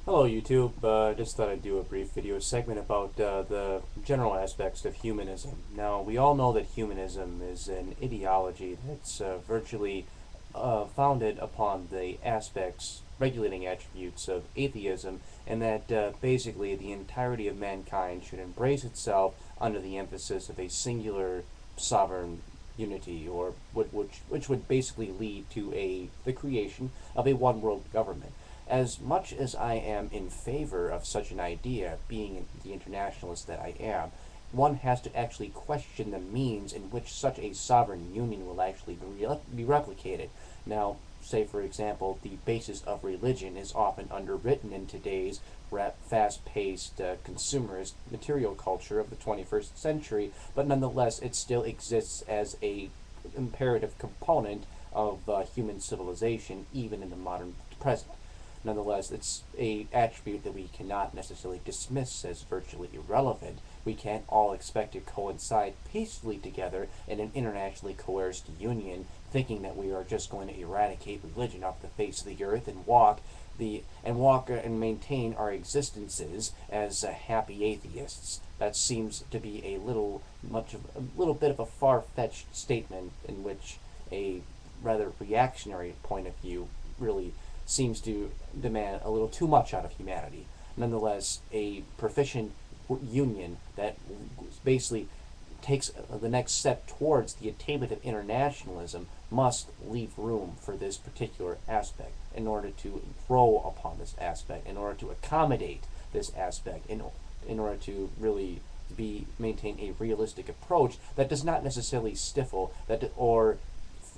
Hello YouTube, just thought I'd do a brief video segment about the general aspects of humanism. Now, we all know that humanism is an ideology that's virtually founded upon the aspects, regulating attributes of atheism, and that basically the entirety of mankind should embrace itself under the emphasis of a singular sovereign unity, or which would basically lead to the creation of a one world government. As much as I am in favor of such an idea, being the internationalist that I am, one has to actually question the means in which such a sovereign union will actually be replicated. Now, say for example, the basis of religion is often underwritten in today's fast-paced, consumerist material culture of the 21st century, but nonetheless it still exists as a imperative component of human civilization, even in the modern present. Nonetheless, it's a attribute that we cannot necessarily dismiss as virtually irrelevant. We can't all expect to coincide peacefully together in an internationally coerced union, thinking that we are just going to eradicate religion off the face of the earth and walk and maintain our existences as happy atheists. That seems to be a little bit of a far-fetched statement, in which a rather reactionary point of view really seems to demand a little too much out of humanity. Nonetheless, a proficient union that basically takes the next step towards the attainment of internationalism must leave room for this particular aspect in order to grow upon this aspect, in order to accommodate this aspect, in order to really maintain a realistic approach that does not necessarily stifle or,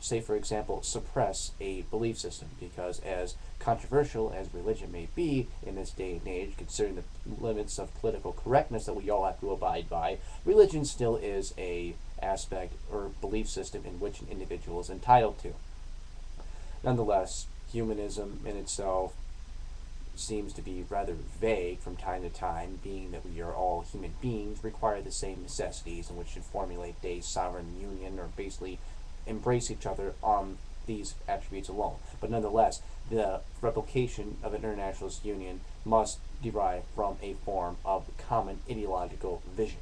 say for example, suppress a belief system, because as controversial as religion may be in this day and age, considering the limits of political correctness that we all have to abide by, religion still is a aspect or belief system in which an individual is entitled to. Nonetheless, humanism in itself seems to be rather vague from time to time, being that we are all human beings, require the same necessities, and which should formulate a sovereign union, or basically embrace each other on these attributes alone. But nonetheless, the replication of an internationalist union must derive from a form of common ideological vision.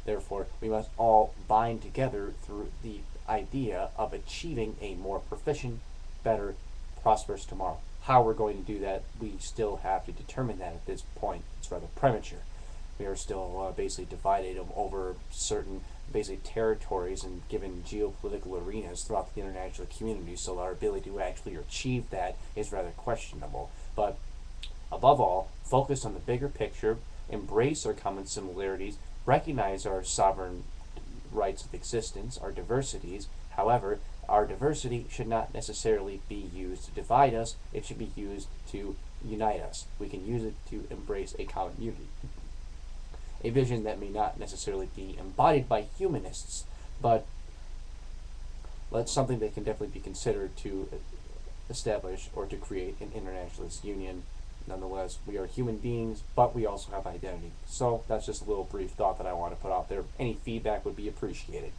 Therefore, we must all bind together through the idea of achieving a more proficient, better, prosperous tomorrow. How we're going to do that, we still have to determine that at this point. It's rather premature. We are still basically divided over certain basic territories and given geopolitical arenas throughout the international community, so our ability to actually achieve that is rather questionable. But above all, focus on the bigger picture, embrace our common similarities, recognize our sovereign rights of existence, our diversities. However, our diversity should not necessarily be used to divide us, it should be used to unite us. We can use it to embrace a common unity. A vision that may not necessarily be embodied by humanists, but that's something that can definitely be considered to establish or to create an internationalist union. Nonetheless, we are human beings, but we also have identity. So that's just a little brief thought that I want to put out there. Any feedback would be appreciated.